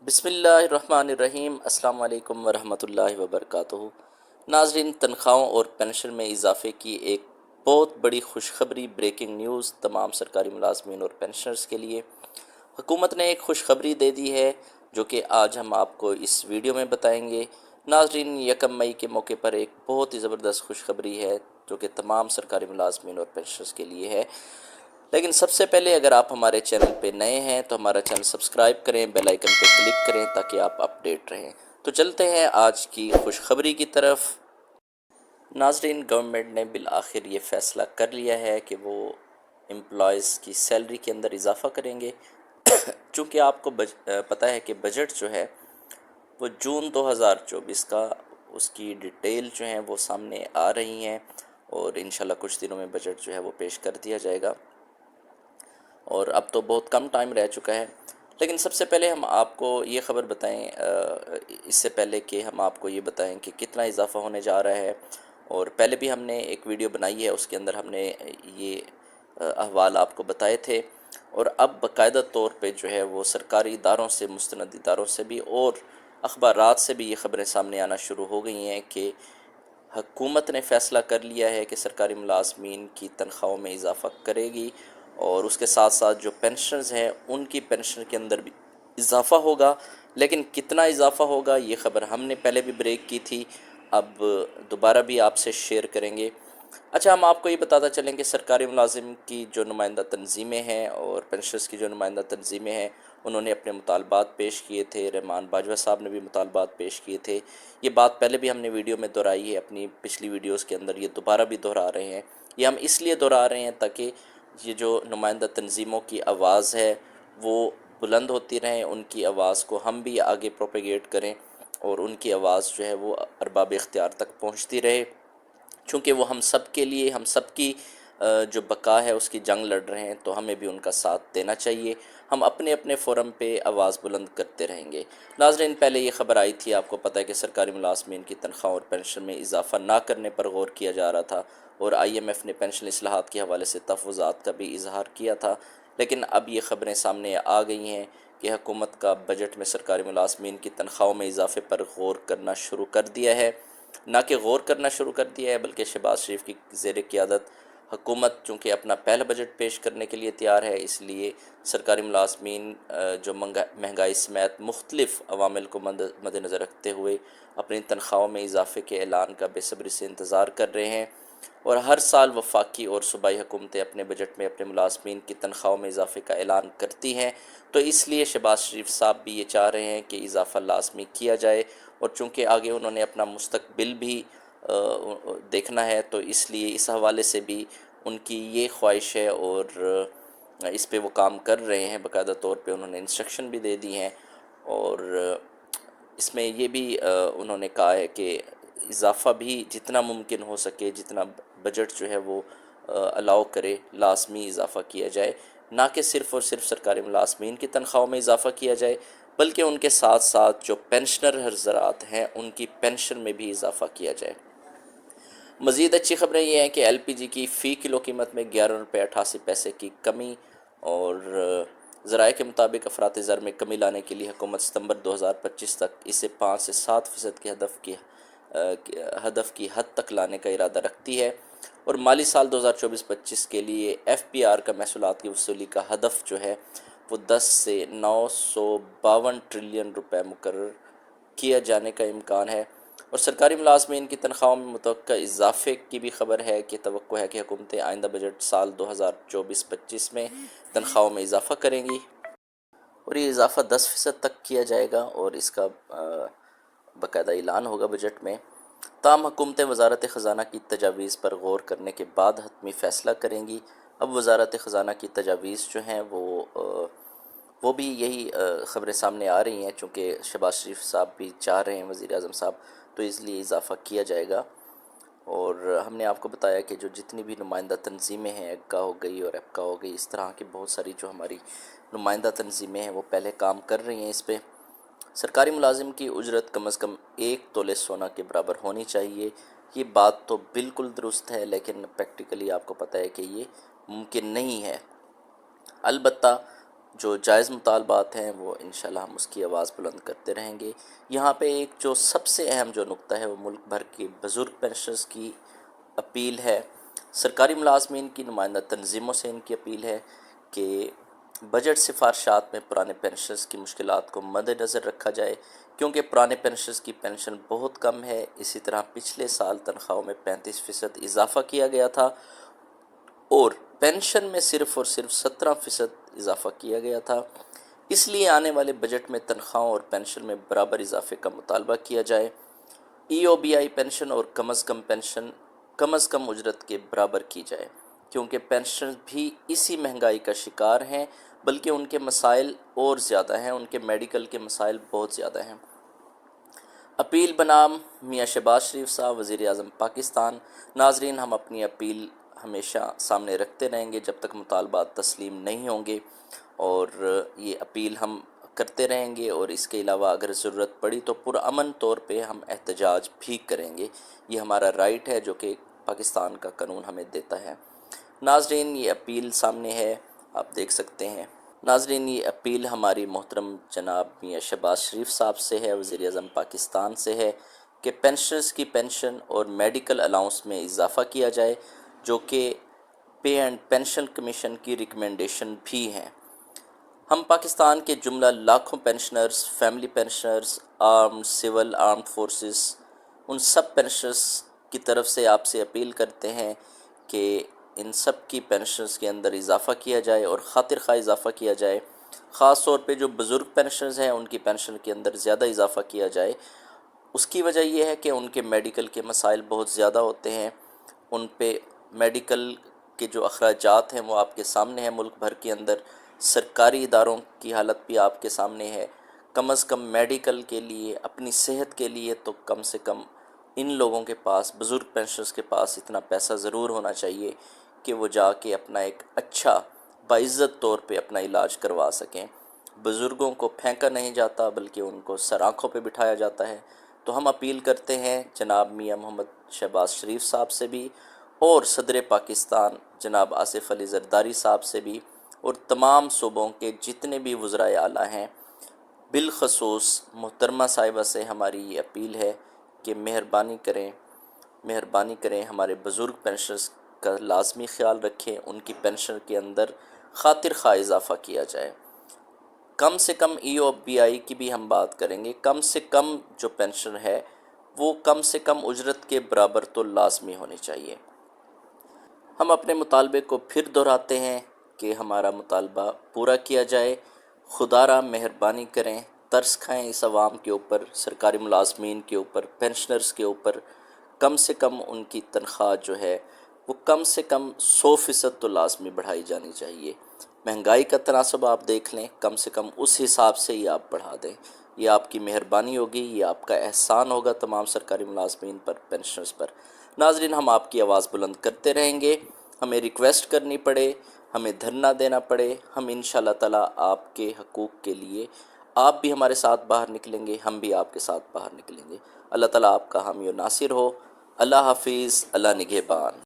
بسم اللہ الرحمن الرحیم۔ السلام علیکم ورحمۃ اللہ وبرکاتہ۔ ناظرین، تنخواہوں اور پینشن میں اضافے کی ایک بہت بڑی خوشخبری، بریکنگ نیوز تمام سرکاری ملازمین اور پینشنرز کے لیے۔ حکومت نے ایک خوشخبری دے دی ہے جو کہ آج ہم آپ کو اس ویڈیو میں بتائیں گے۔ ناظرین، یکم مئی کے موقع پر ایک بہت ہی زبردست خوشخبری ہے جو کہ تمام سرکاری ملازمین اور پینشنرز کے لیے ہے۔ لیکن سب سے پہلے اگر آپ ہمارے چینل پہ نئے ہیں تو ہمارا چینل سبسکرائب کریں، بیل آئیکن پہ کلک کریں تاکہ آپ اپڈیٹ رہیں۔ تو چلتے ہیں آج کی خوشخبری کی طرف۔ ناظرین، گورنمنٹ نے بالآخر یہ فیصلہ کر لیا ہے کہ وہ امپلائیز کی سیلری کے اندر اضافہ کریں گے۔ چونکہ آپ کو پتہ ہے کہ بجٹ جو ہے وہ جون 2024 کا، اس کی ڈیٹیل جو ہیں وہ سامنے آ رہی ہیں اور انشاءاللہ کچھ دنوں میں بجٹ جو ہے وہ پیش کر دیا جائے گا، اور اب تو بہت کم ٹائم رہ چکا ہے۔ لیکن سب سے پہلے ہم آپ کو یہ خبر بتائیں، اس سے پہلے کہ ہم آپ کو یہ بتائیں کہ کتنا اضافہ ہونے جا رہا ہے، اور پہلے بھی ہم نے ایک ویڈیو بنائی ہے، اس کے اندر ہم نے یہ احوال آپ کو بتائے تھے، اور اب باقاعدہ طور پہ جو ہے وہ سرکاری اداروں سے، مستند اداروں سے بھی اور اخبارات سے بھی یہ خبریں سامنے آنا شروع ہو گئی ہیں کہ حکومت نے فیصلہ کر لیا ہے کہ سرکاری ملازمین کی تنخواہوں میں اضافہ کرے گی، اور اس کے ساتھ ساتھ جو پینشنرز ہیں ان کی پینشن کے اندر بھی اضافہ ہوگا۔ لیکن کتنا اضافہ ہوگا یہ خبر ہم نے پہلے بھی بریک کی تھی، اب دوبارہ بھی آپ سے شیئر کریں گے۔ اچھا، ہم آپ کو یہ بتاتا چلیں کہ سرکاری ملازم کی جو نمائندہ تنظیمیں ہیں اور پینشنرز کی جو نمائندہ تنظیمیں ہیں، انہوں نے اپنے مطالبات پیش کیے تھے۔ رحمان باجوہ صاحب نے بھی مطالبات پیش کیے تھے۔ یہ بات پہلے بھی ہم نے ویڈیو میں دہرائی ہے، اپنی پچھلی ویڈیوز کے اندر یہ دوبارہ بھی دہرا رہے ہیں۔ یہ ہم اس لیے دہرا رہے ہیں تاکہ یہ جو نمائندہ تنظیموں کی آواز ہے وہ بلند ہوتی رہیں، ان کی آواز کو ہم بھی آگے پروپیگیٹ کریں اور ان کی آواز جو ہے وہ ارباب اختیار تک پہنچتی رہے، چونکہ وہ ہم سب کے لیے، ہم سب کی جو بقا ہے اس کی جنگ لڑ رہے ہیں، تو ہمیں بھی ان کا ساتھ دینا چاہیے۔ ہم اپنے اپنے فورم پہ آواز بلند کرتے رہیں گے۔ ناظرین، پہلے یہ خبر آئی تھی، آپ کو پتہ ہے کہ سرکاری ملازمین کی تنخواہ اور پینشن میں اضافہ نہ کرنے پر غور کیا جا رہا تھا، اور آئی ایم ایف نے پینشن اصلاحات کے حوالے سے تفویضات کا بھی اظہار کیا تھا۔ لیکن اب یہ خبریں سامنے آ گئی ہیں کہ حکومت کا بجٹ میں سرکاری ملازمین کی تنخواہوں میں اضافے پر غور کرنا شروع کر دیا ہے۔ نہ کہ غور کرنا شروع کر دیا ہے، بلکہ شہباز شریف کی زیر قیادت حکومت چونکہ اپنا پہلا بجٹ پیش کرنے کے لیے تیار ہے، اس لیے سرکاری ملازمین جو مہنگائی سمیت مختلف عوامل کو مد نظر رکھتے ہوئے اپنی تنخواہوں میں اضافے کے اعلان کا بے صبری سے انتظار کر رہے ہیں، اور ہر سال وفاقی اور صوبائی حکومتیں اپنے بجٹ میں اپنے ملازمین کی تنخواہوں میں اضافے کا اعلان کرتی ہیں، تو اس لیے شہباز شریف صاحب بھی یہ چاہ رہے ہیں کہ اضافہ لازمی کیا جائے، اور چونکہ آگے انہوں نے اپنا مستقبل بھی دیکھنا ہے، تو اس لیے اس حوالے سے بھی ان کی یہ خواہش ہے، اور اس پہ وہ کام کر رہے ہیں۔ باقاعدہ طور پہ انہوں نے انسٹرکشن بھی دے دی ہیں، اور اس میں یہ بھی انہوں نے کہا ہے کہ اضافہ بھی جتنا ممکن ہو سکے، جتنا بجٹ جو ہے وہ الاؤ کرے، لازمی اضافہ کیا جائے، نہ کہ صرف اور صرف سرکاری ملازمین کی تنخواہوں میں اضافہ کیا جائے، بلکہ ان کے ساتھ ساتھ جو پینشنر حضرات ہیں ان کی پینشن میں بھی اضافہ کیا جائے۔ مزید اچھی خبریں یہ ہیں کہ ایل پی جی کی فی کلو قیمت میں 11 روپے 88 پیسے کی کمی، اور ذرائع کے مطابق افراط زر میں کمی لانے کے لیے حکومت ستمبر 2025 تک اسے 5 سے 7% کے ہدف کی حد تک لانے کا ارادہ رکھتی ہے، اور مالی سال 2024-25 کے لیے ایف پی آر کا محصولات کی وصولی کا ہدف جو ہے وہ 10 سے 952 ٹریلین روپے مقرر کیا جانے کا امکان ہے۔ اور سرکاری ملازمین کی تنخواہوں میں متوقع اضافے کی بھی خبر ہے کہ توقع ہے کہ حکومتیں آئندہ بجٹ سال 2024-25 میں تنخواہوں میں اضافہ کریں گی، اور یہ اضافہ 10% تک کیا جائے گا، اور اس کا باقاعدہ اعلان ہوگا بجٹ میں۔ تاہم حکومتیں وزارت خزانہ کی تجاویز پر غور کرنے کے بعد حتمی فیصلہ کریں گی۔ اب وزارت خزانہ کی تجاویز جو ہیں وہ بھی یہی خبریں سامنے آ رہی ہیں، چونکہ شہباز شریف صاحب بھی چاہ رہے ہیں، وزیر اعظم صاحب، تو اس لیے اضافہ کیا جائے گا۔ اور ہم نے آپ کو بتایا کہ جو جتنی بھی نمائندہ تنظیمیں ہیں، ایگکا ہو گئی اور ایپکا ہو گئی، اس طرح کی بہت ساری جو ہماری نمائندہ تنظیمیں ہیں وہ پہلے کام کر رہی ہیں اس پہ۔ سرکاری ملازم کی اجرت کم از کم 1 تولے سونا کے برابر ہونی چاہیے۔ یہ بات تو بالکل درست ہے، لیکن پریکٹیکلی آپ کو پتہ ہے کہ یہ ممکن نہیں ہے۔ البتہ جو جائز مطالبات ہیں وہ انشاءاللہ ہم اس کی آواز بلند کرتے رہیں گے۔ یہاں پہ ایک جو سب سے اہم جو نقطہ ہے وہ ملک بھر کے بزرگ پینشنرز کی اپیل ہے، سرکاری ملازمین کی نمائندہ تنظیموں سے ان کی اپیل ہے کہ بجٹ سفارشات میں پرانے پینشنرز کی مشکلات کو مد نظر رکھا جائے، کیونکہ پرانے پینشنرز کی پینشن بہت کم ہے۔ اسی طرح پچھلے سال تنخواہوں میں 35% اضافہ کیا گیا تھا اور پینشن میں صرف اور صرف 17% اضافہ کیا گیا تھا۔ اس لیے آنے والے بجٹ میں تنخواہوں اور پینشن میں برابر اضافے کا مطالبہ کیا جائے۔ ای او بی آئی پینشن اور کم از کم پینشن کم از کم اجرت کے برابر کی جائے، کیونکہ پینشن بھی اسی مہنگائی کا شکار ہیں، بلکہ ان کے مسائل اور زیادہ ہیں، ان کے میڈیکل کے مسائل بہت زیادہ ہیں۔ اپیل بنام میاں شہباز شریف صاحب، وزیر اعظم پاکستان۔ ناظرین، ہم اپنی اپیل ہمیشہ سامنے رکھتے رہیں گے جب تک مطالبات تسلیم نہیں ہوں گے، اور یہ اپیل ہم کرتے رہیں گے، اور اس کے علاوہ اگر ضرورت پڑی تو پرامن طور پہ ہم احتجاج بھی کریں گے۔ یہ ہمارا رائٹ ہے جو کہ پاکستان کا قانون ہمیں دیتا ہے۔ ناظرین، یہ اپیل سامنے ہے، آپ دیکھ سکتے ہیں۔ ناظرین، یہ اپیل ہماری محترم جناب میاں شہباز شریف صاحب سے ہے، وزیر اعظم پاکستان سے ہے، کہ پینشنرز کی پینشن اور میڈیکل الاؤنس میں اضافہ کیا جائے، جو کہ پے اینڈ پینشن کمیشن کی ریکمنڈیشن بھی ہیں۔ ہم پاکستان کے جملہ لاکھوں pensioners, family pensioners, armed, civil, armed forces, ان سب پینشنرز کی طرف سے آپ سے اپیل کرتے ہیں کہ ان سب کی پینشنرز کے اندر اضافہ کیا جائے اور خاطر خواہ اضافہ کیا جائے۔ خاص طور پہ جو بزرگ پینشنرز ہیں ان کی پینشن کے اندر زیادہ اضافہ کیا جائے۔ اس کی وجہ یہ ہے کہ ان کے میڈیکل کے مسائل بہت زیادہ ہوتے ہیں، ان پہ میڈیکل کے جو اخراجات ہیں وہ آپ کے سامنے ہیں۔ ملک بھر کے اندر سرکاری اداروں کی حالت بھی آپ کے سامنے ہے۔ کم از کم میڈیکل کے لیے، اپنی صحت کے لیے تو کم سے کم ان لوگوں کے پاس، بزرگ پینشنرز کے پاس اتنا پیسہ ضرور ہونا چاہیے کہ وہ جا کے اپنا ایک اچھا باعزت طور پہ اپنا علاج کروا سکیں۔ بزرگوں کو پھینکا نہیں جاتا بلکہ ان کو سر آنکھوں پہ بٹھایا جاتا ہے۔ تو ہم اپیل کرتے ہیں جناب میاں محمد شہباز شریف صاحب سے بھی، اور صدر پاکستان جناب آصف علی زرداری صاحب سے بھی، اور تمام صوبوں کے جتنے بھی وزرائے اعلیٰ ہیں، بالخصوص محترمہ صاحبہ سے ہماری یہ اپیل ہے کہ مہربانی کریں ہمارے بزرگ پینشنرز کا لازمی خیال رکھیں، ان کی پینشن کے اندر خاطر خواہ اضافہ کیا جائے۔ کم سے کم ای او بی آئی کی بھی ہم بات کریں گے، کم سے کم جو پینشن ہے وہ کم سے کم اجرت کے برابر تو لازمی ہونی چاہیے۔ ہم اپنے مطالبے کو پھر دہراتے ہیں کہ ہمارا مطالبہ پورا کیا جائے۔ خدا را مہربانی کریں، ترس کھائیں اس عوام کے اوپر، سرکاری ملازمین کے اوپر، پینشنرز کے اوپر۔ کم سے کم ان کی تنخواہ جو ہے وہ کم سے کم 100% تو لازمی بڑھائی جانی چاہیے۔ مہنگائی کا تناسب آپ دیکھ لیں، کم سے کم اس حساب سے ہی آپ بڑھا دیں۔ یہ آپ کی مہربانی ہوگی، یہ آپ کا احسان ہوگا تمام سرکاری ملازمین پر، پینشنرز پر۔ ناظرین، ہم آپ کی آواز بلند کرتے رہیں گے، ہمیں ریکویسٹ کرنی پڑے، ہمیں دھرنا دینا پڑے، ہم انشاءاللہ تعالیٰ آپ کے حقوق کے لیے، آپ بھی ہمارے ساتھ باہر نکلیں گے، ہم بھی آپ کے ساتھ باہر نکلیں گے۔ اللہ تعالیٰ آپ کا حامی و ناصر ہو۔ اللہ حافظ، اللہ نگہبان۔